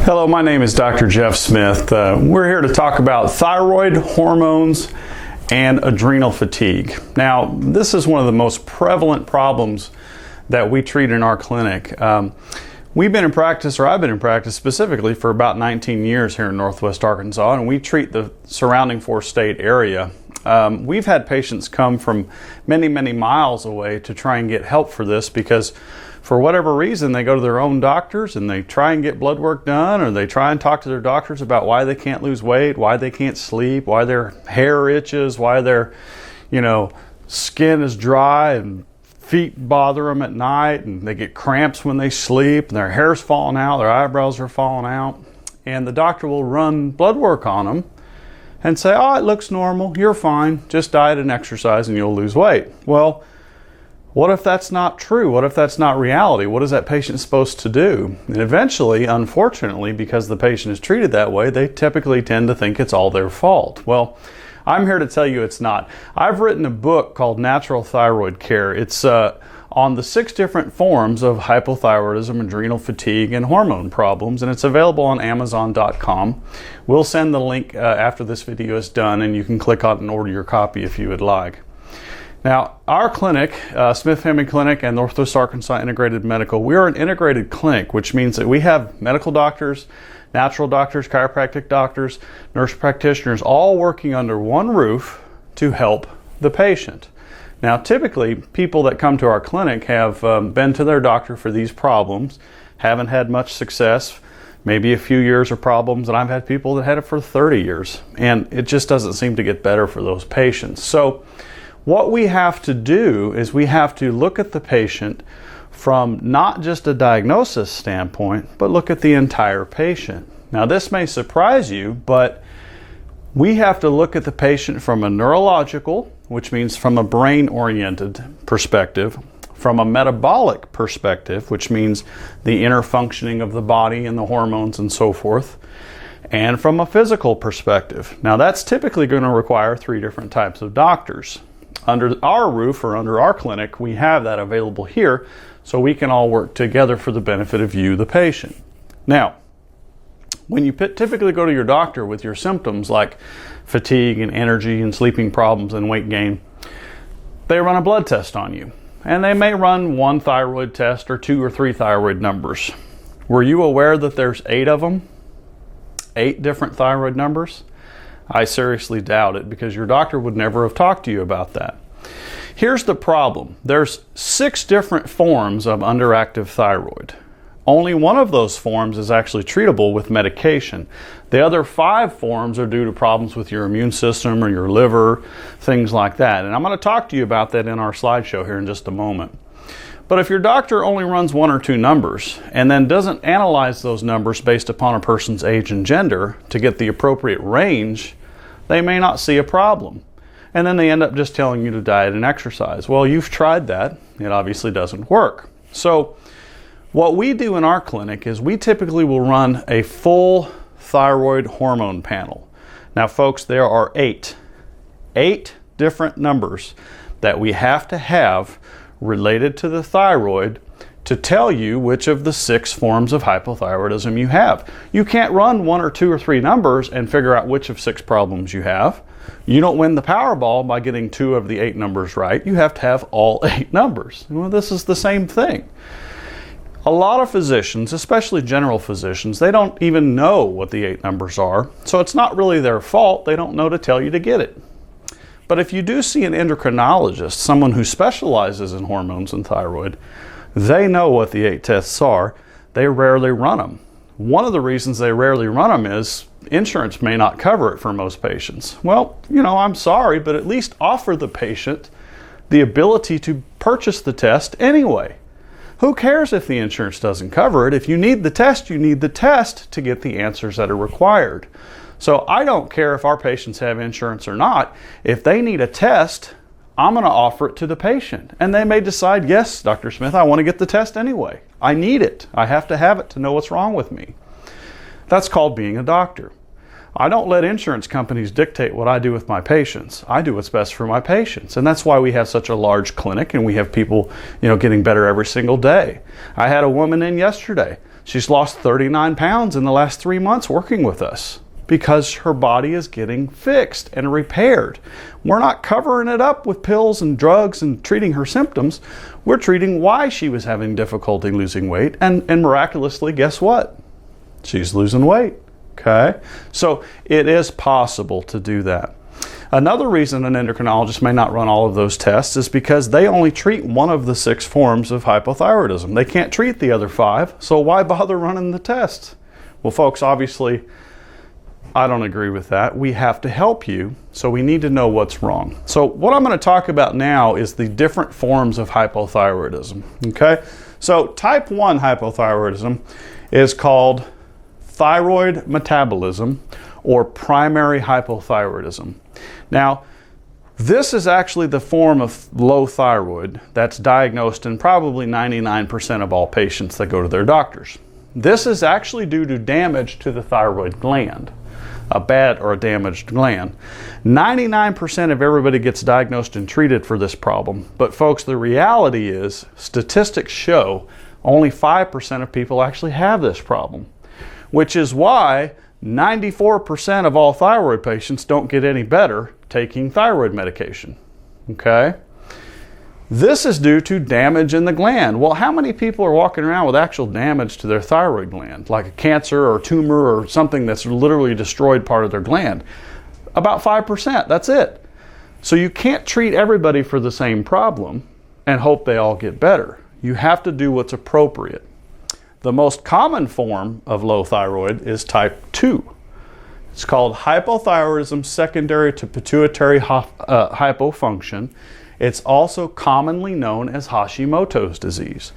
Hello, my name is Dr. Jeff Smith. We're here to talk about thyroid, hormones, and adrenal fatigue. Now, this is one of the most prevalent problems that we treat in our clinic. We've been in practice, or I've been in practice specifically for about 19 years here in Northwest Arkansas, and we treat the surrounding four-state area. We've had patients come from many, many miles away to try and get help for this because for whatever reason, they go to their own doctors and they try and get blood work done, or they try and talk to their doctors about why they can't lose weight, why they can't sleep, why their hair itches, why their, skin is dry and feet bother them at night, and they get cramps when they sleep, and their hair's falling out, their eyebrows are falling out, and the doctor will run blood work on them and say, oh, it looks normal, you're fine, just diet and exercise and you'll lose weight. Well, what if that's not true? What if that's not reality? What is that patient supposed to do? And eventually, unfortunately, because the patient is treated that way, they typically tend to think it's all their fault. Well, I'm here to tell you it's not. I've written a book called Natural Thyroid Care. It's on the 6 different forms of hypothyroidism, adrenal fatigue, and hormone problems, and it's available on Amazon.com. We'll send the link after this video is done, and you can click on it and order your copy if you would like. Now, our clinic, Smith Family Clinic and Northwest Arkansas Integrated Medical, we are an integrated clinic, which means that we have medical doctors, natural doctors, chiropractic doctors, nurse practitioners, all working under one roof to help the patient. Now, typically, people that come to our clinic have been to their doctor for these problems, haven't had much success, maybe a few years of problems, and I've had people that had it for 30 years, and it just doesn't seem to get better for those patients. So, what we have to do is we have to look at the patient from not just a diagnosis standpoint, but look at the entire patient. Now, this may surprise you, but we have to look at the patient from a neurological, which means from a brain-oriented perspective, from a metabolic perspective, which means the inner functioning of the body and the hormones and so forth, and from a physical perspective. Now, that's typically going to require 3 different types of doctors. Under our roof or under our clinic, we have that available here so we can all work together for the benefit of you, the patient. Now, when you typically go to your doctor with your symptoms like fatigue and energy and sleeping problems and weight gain, they run a blood test on you. And they may run 1 thyroid test or 2 or 3 thyroid numbers. Were you aware that there's 8 of them? 8 different thyroid numbers? I seriously doubt it, because your doctor would never have talked to you about that. Here's the problem. There's 6 different forms of underactive thyroid. Only one of those forms is actually treatable with medication. The other 5 forms are due to problems with your immune system or your liver, things like that. And I'm going to talk to you about that in our slideshow here in just a moment. But if your doctor only runs 1 or 2 numbers and then doesn't analyze those numbers based upon a person's age and gender to get the appropriate range, they may not see a problem. And then they end up just telling you to diet and exercise. Well, you've tried that. It obviously doesn't work. So what we do in our clinic is we typically will run a full thyroid hormone panel. Now, folks, there are 8 different numbers that we have to have related to the thyroid to tell you which of the 6 forms of hypothyroidism you have. You can't run 1 or 2 or 3 numbers and figure out which of 6 problems you have. You don't win the Powerball by getting 2 of the 8 numbers right. You have to have all 8 numbers. Well, this is the same thing. A lot of physicians, especially general physicians, they don't even know what the 8 numbers are, so it's not really their fault. They don't know to tell you to get it. But if you do see an endocrinologist, someone who specializes in hormones and thyroid, they know what the 8 tests are. They rarely run them. One of the reasons they rarely run them is insurance may not cover it for most patients. Well, I'm sorry, but at least offer the patient the ability to purchase the test anyway. Who cares if the insurance doesn't cover it? If you need the test, you need the test to get the answers that are required. So I don't care if our patients have insurance or not. If they need a test, I'm going to offer it to the patient. And they may decide, yes, Dr. Smith, I want to get the test anyway. I need it. I have to have it to know what's wrong with me. That's called being a doctor. I don't let insurance companies dictate what I do with my patients. I do what's best for my patients. And that's why we have such a large clinic and we have people, getting better every single day. I had a woman in yesterday. She's lost 39 pounds in the last 3 months working with us because her body is getting fixed and repaired. We're not covering it up with pills and drugs and treating her symptoms. We're treating why she was having difficulty losing weight, and miraculously, guess what? She's losing weight, okay? So it is possible to do that. Another reason an endocrinologist may not run all of those tests is because they only treat one of the 6 forms of hypothyroidism. They can't treat the other 5, so why bother running the test? Well, folks, obviously, I don't agree with that. We have to help you, so we need to know what's wrong. So what I'm going to talk about now is the different forms of hypothyroidism, okay? So type 1 hypothyroidism is called thyroid metabolism or primary hypothyroidism. Now, this is actually the form of low thyroid that's diagnosed in probably 99% of all patients that go to their doctors. This is actually due to damage to the thyroid gland, a bad or a damaged gland. 99% of everybody gets diagnosed and treated for this problem, but folks, the reality is statistics show only 5% of people actually have this problem, which is why 94% of all thyroid patients don't get any better taking thyroid medication, okay? This is due to damage in the gland. Well, how many people are walking around with actual damage to their thyroid gland, like a cancer or tumor or something that's literally destroyed part of their gland? About 5%, that's it. So you can't treat everybody for the same problem and hope they all get better. You have to do what's appropriate. The most common form of low thyroid is type 2. It's called hypothyroidism secondary to pituitary hypofunction. It's also commonly known as Hashimoto's disease.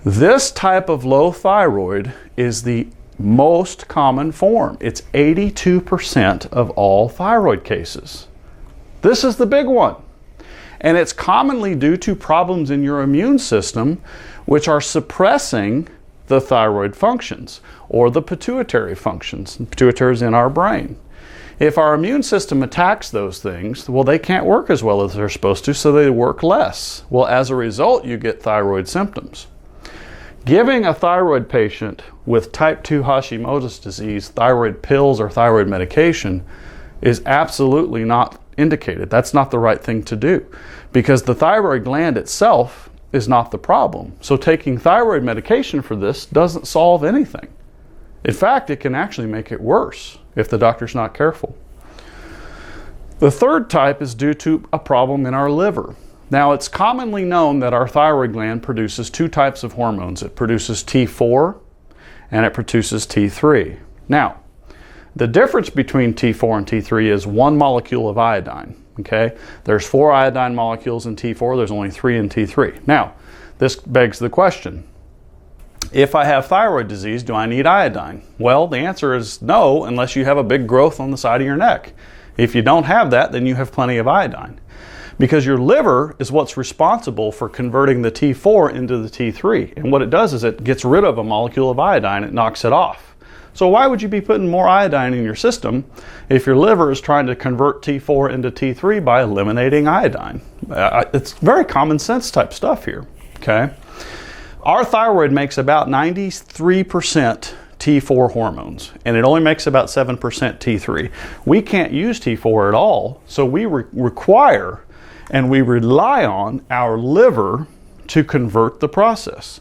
This type of low thyroid is the most common form. It's 82% of all thyroid cases. This is the big one. And it's commonly due to problems in your immune system, which are suppressing the thyroid functions or the pituitary functions. The pituitary is in our brain. If our immune system attacks those things, well, they can't work as well as they're supposed to, so they work less. Well, as a result, you get thyroid symptoms. Giving a thyroid patient with type 2 Hashimoto's disease thyroid pills or thyroid medication is absolutely not indicated. That's not the right thing to do because the thyroid gland itself is not the problem. So taking thyroid medication for this doesn't solve anything. In fact, it can actually make it worse if the doctor's not careful. The third type is due to a problem in our liver. Now, it's commonly known that our thyroid gland produces 2 types of hormones. It produces T4 and it produces T3. Now, the difference between T4 and T3 is 1 molecule of iodine. Okay, there's 4 iodine molecules in T4, there's only 3 in T3. Now, this begs the question, if I have thyroid disease, do I need iodine? Well, the answer is no, unless you have a big growth on the side of your neck. If you don't have that, then you have plenty of iodine. Because your liver is what's responsible for converting the T4 into the T3. And what it does is it gets rid of a molecule of iodine, it knocks it off. So why would you be putting more iodine in your system if your liver is trying to convert T4 into T3 by eliminating iodine? It's very common sense type stuff here, okay? Our thyroid makes about 93% T4 hormones, and it only makes about 7% T3. We can't use T4 at all, so we require and we rely on our liver to convert the process.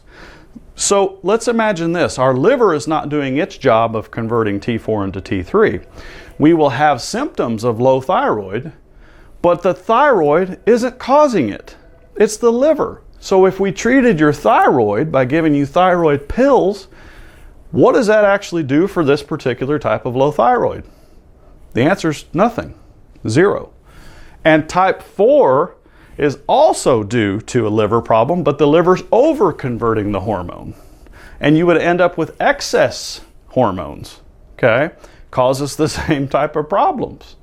So let's imagine this. Our liver is not doing its job of converting T4 into T3. We will have symptoms of low thyroid, but the thyroid isn't causing it. It's the liver. So if we treated your thyroid by giving you thyroid pills, what does that actually do for this particular type of low thyroid? The answer is nothing, 0. And type 4 is also due to a liver problem, but the liver's over-converting the hormone. And you would end up with excess hormones, okay? Causes the same type of problems.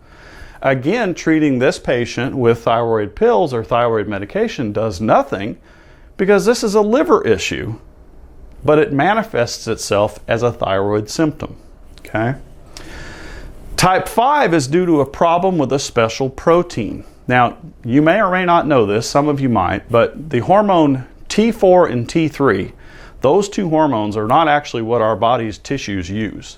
Again, treating this patient with thyroid pills or thyroid medication does nothing because this is a liver issue, but it manifests itself as a thyroid symptom, okay? Type 5 is due to a problem with a special protein. Now, you may or may not know this, some of you might, but the hormone T4 and T3, Those two hormones are not actually what our body's tissues use.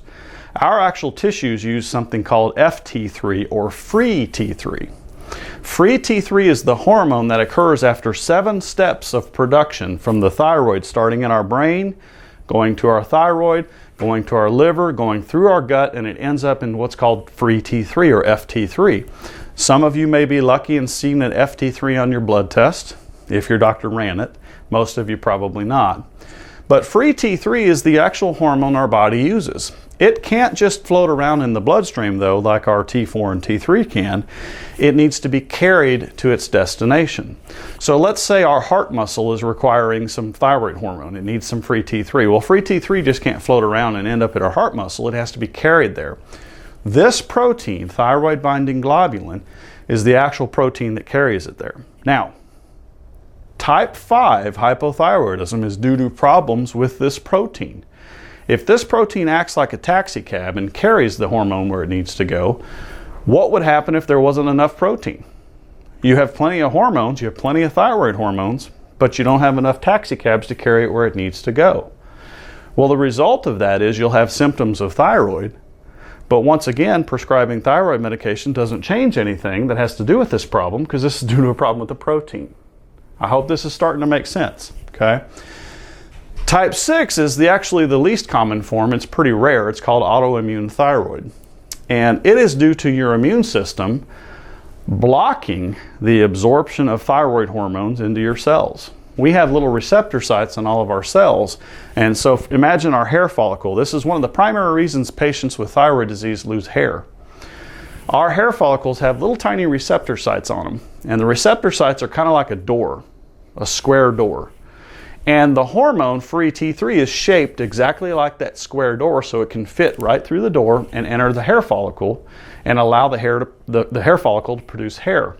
Our actual tissues use something called FT3 or free T3. Free T3 is the hormone that occurs after 7 steps of production from the thyroid, starting in our brain, going to our thyroid, going to our liver, going through our gut, and it ends up in what's called free T3 or FT3. Some of you may be lucky and seen an FT3 on your blood test, if your doctor ran it. Most of you probably not. But free T3 is the actual hormone our body uses. It can't just float around in the bloodstream though, like our T4 and T3 can. It needs to be carried to its destination. So let's say our heart muscle is requiring some thyroid hormone. It needs some free T3. Well, free T3 just can't float around and end up at our heart muscle. It has to be carried there. This protein, thyroid binding globulin, is the actual protein that carries it there. Now, type 5 hypothyroidism is due to problems with this protein. If this protein acts like a taxi cab and carries the hormone where it needs to go, what would happen if there wasn't enough protein? You have plenty of hormones, you have plenty of thyroid hormones, but you don't have enough taxi cabs to carry it where it needs to go. Well, the result of that is you'll have symptoms of thyroid, but once again, prescribing thyroid medication doesn't change anything that has to do with this problem because this is due to a problem with the protein. I hope this is starting to make sense, okay? Type 6 is actually the least common form. It's pretty rare. It's called autoimmune thyroid. And it is due to your immune system blocking the absorption of thyroid hormones into your cells. We have little receptor sites on all of our cells. And so imagine our hair follicle. This is one of the primary reasons patients with thyroid disease lose hair. Our hair follicles have little tiny receptor sites on them. And the receptor sites are kind of like a door, a square door. And the hormone free T3 is shaped exactly like that square door so it can fit right through the door and enter the hair follicle and allow the hair follicle to produce hair.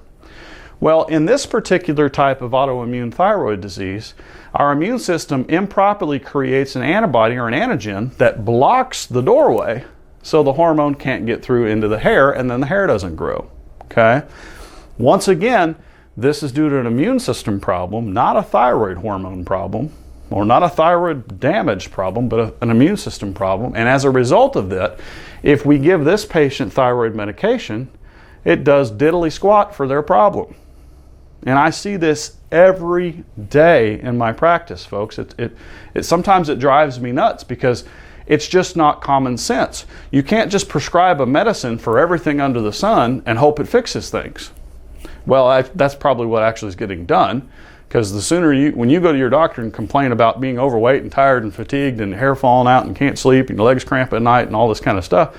Well, in this particular type of autoimmune thyroid disease, our immune system improperly creates an antibody or an antigen that blocks the doorway so the hormone can't get through into the hair and then the hair doesn't grow, okay? Once again, this is due to an immune system problem, not a thyroid hormone problem, or not a thyroid damage problem, but an immune system problem. And as a result of that, if we give this patient thyroid medication, it does diddly squat for their problem. And I see this every day in my practice, folks. Sometimes it drives me nuts because it's just not common sense. You can't just prescribe a medicine for everything under the sun and hope it fixes things. Well, that's probably what actually is getting done, because the sooner when you go to your doctor and complain about being overweight and tired and fatigued and hair falling out and can't sleep and your legs cramp at night and all this kind of stuff,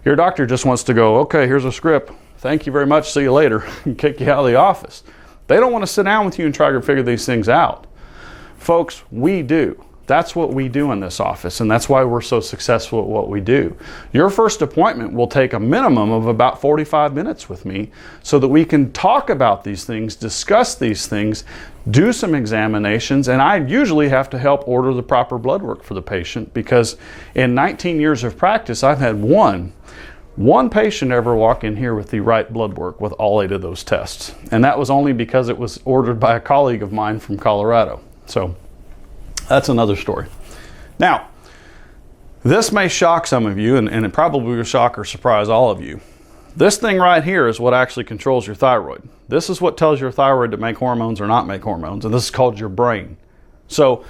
your doctor just wants to go, okay, here's a script. Thank you very much. See you later. And kick you out of the office. They don't want to sit down with you and try to figure these things out. Folks, we do. That's what we do in this office, and that's why we're so successful at what we do. Your first appointment will take a minimum of about 45 minutes with me so that we can talk about these things, discuss these things, do some examinations, and I usually have to help order the proper blood work for the patient because in 19 years of practice, I've had one patient ever walk in here with the right blood work with all 8 of those tests. And that was only because it was ordered by a colleague of mine from Colorado. So that's another story. Now, this may shock some of you, and it probably will shock or surprise all of you. This thing right here is what actually controls your thyroid. This is what tells your thyroid to make hormones or not make hormones, and this is called your brain. So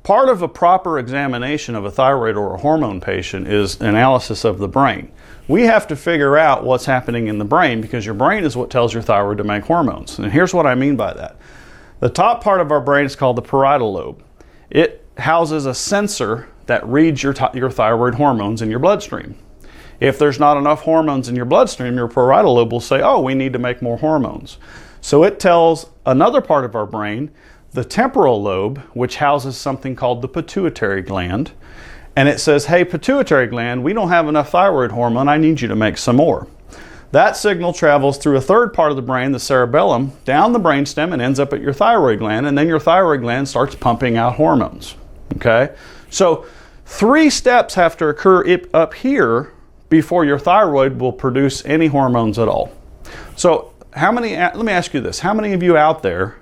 part of a proper examination of a thyroid or a hormone patient is analysis of the brain. We have to figure out what's happening in the brain because your brain is what tells your thyroid to make hormones. And here's what I mean by that. The top part of our brain is called the parietal lobe. It houses a sensor that reads your thyroid hormones in your bloodstream. If there's not enough hormones in your bloodstream, your parietal lobe will say, oh, we need to make more hormones. So it tells another part of our brain, the temporal lobe, which houses something called the pituitary gland, and it says, hey, pituitary gland, we don't have enough thyroid hormone, I need you to make some more. That signal travels through a third part of the brain, the cerebellum, down the brainstem and ends up at your thyroid gland, and then your thyroid gland starts pumping out hormones, okay? So 3 steps have to occur up here before your thyroid will produce any hormones at all. So let me ask you this, how many of you out there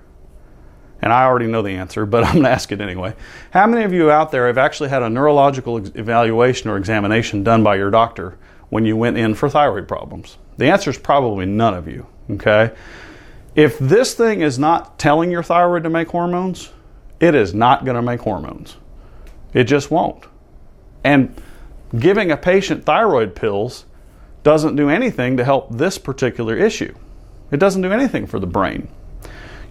And I already know the answer, but I'm going to ask it anyway. How many of you out there have actually had a neurological evaluation or examination done by your doctor when you went in for thyroid problems? The answer is probably none of you, okay? If this thing is not telling your thyroid to make hormones, it is not going to make hormones. It just won't. And giving a patient thyroid pills doesn't do anything to help this particular issue. It doesn't do anything for the brain.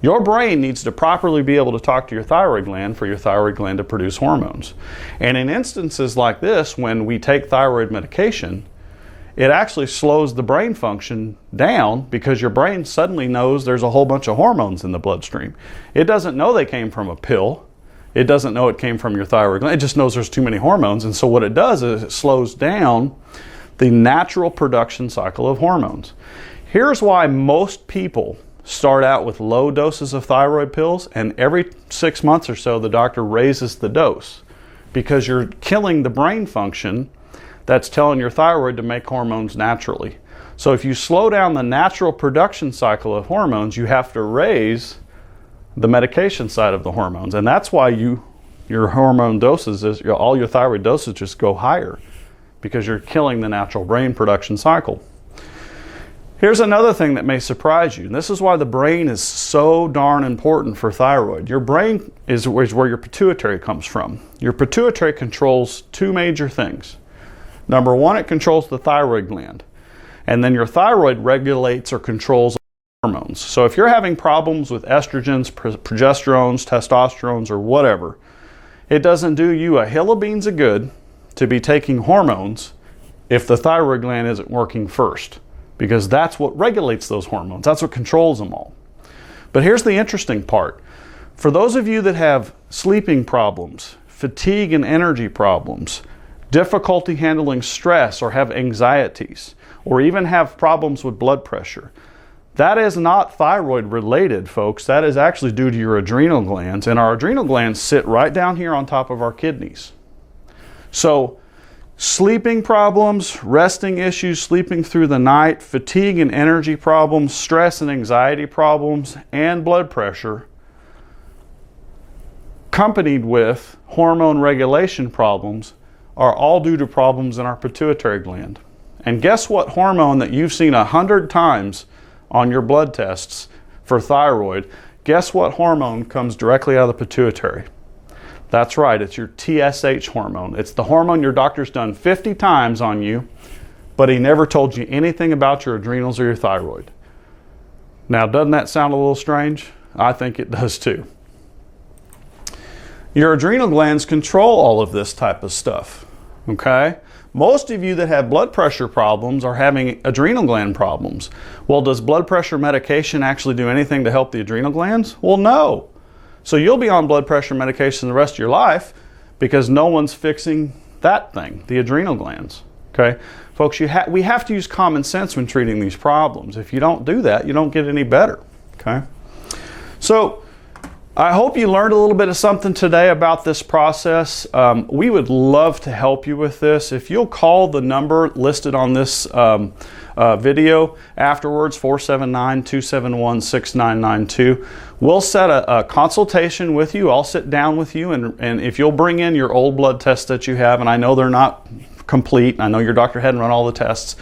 Your brain needs to properly be able to talk to your thyroid gland for your thyroid gland to produce hormones. And in instances like this, when we take thyroid medication, it actually slows the brain function down because your brain suddenly knows there's a whole bunch of hormones in the bloodstream. It doesn't know they came from a pill. It doesn't know it came from your thyroid gland. It just knows there's too many hormones. And so what it does is it slows down the natural production cycle of hormones. Here's why most people start out with low doses of thyroid pills, and every 6 months or so the doctor raises the dose, because you're killing the brain function that's telling your thyroid to make hormones naturally. So if you slow down the natural production cycle of hormones, you have to raise the medication side of the hormones. And that's why your hormone doses, all your thyroid dosages go higher, because you're killing the natural brain production cycle. Here's another thing that may surprise you. And this is why the brain is so darn important for thyroid. Your brain is where your pituitary comes from. Your pituitary controls two major things. Number one, it controls the thyroid gland. And then your thyroid regulates or controls hormones. So if you're having problems with estrogens, progesterones, testosterones, or whatever, it doesn't do you a hill of beans of good to be taking hormones if the thyroid gland isn't working first, because that's what regulates those hormones. That's what controls them all. But here's the interesting part. For those of you that have sleeping problems, fatigue and energy problems, difficulty handling stress, or have anxieties, or even have problems with blood pressure, that is not thyroid related, folks. That is actually due to your adrenal glands, and our adrenal glands sit right down here on top of our kidneys. So sleeping problems, resting issues, sleeping through the night, fatigue and energy problems, stress and anxiety problems, and blood pressure, accompanied with hormone regulation problems, are all due to problems in our pituitary gland. And guess what hormone that you've seen 100 times on your blood tests for thyroid? Guess what hormone comes directly out of the pituitary? That's right, it's your TSH hormone. It's the hormone your doctor's done 50 times on you, but he never told you anything about your adrenals or your thyroid. Now, doesn't that sound a little strange? I think it does too. Your adrenal glands control all of this type of stuff, okay? Most of you that have blood pressure problems are having adrenal gland problems. Well, does blood pressure medication actually do anything to help the adrenal glands? Well, no. So you'll be on blood pressure medication the rest of your life because no one's fixing that thing, the adrenal glands, okay? Folks, we have to use common sense when treating these problems. If you don't do that, you don't get any better, okay? So I hope you learned a little bit of something today about this process. We would love to help you with this. If you'll call the number listed on this video afterwards, 479-271-6992, we'll set a consultation with you. I'll sit down with you, and if you'll bring in your old blood tests that you have, and I know they're not complete, I know your doctor hadn't run all the tests,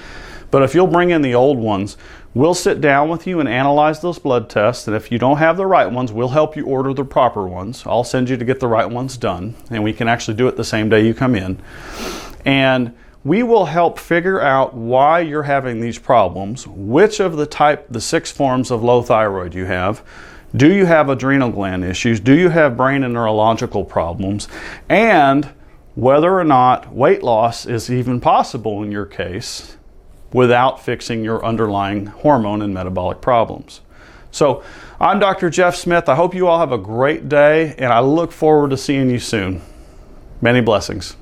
but if you'll bring in the old ones, we'll sit down with you and analyze those blood tests, and if you don't have the right ones, we'll help you order the proper ones. I'll send you to get the right ones done, and we can actually do it the same day you come in. And we will help figure out why you're having these problems, which of the 6 forms of low thyroid you have. Do you have adrenal gland issues? Do you have brain and neurological problems? And whether or not weight loss is even possible in your case without fixing your underlying hormone and metabolic problems. So I'm Dr. Jeff Smith. I hope you all have a great day, and I look forward to seeing you soon. Many blessings.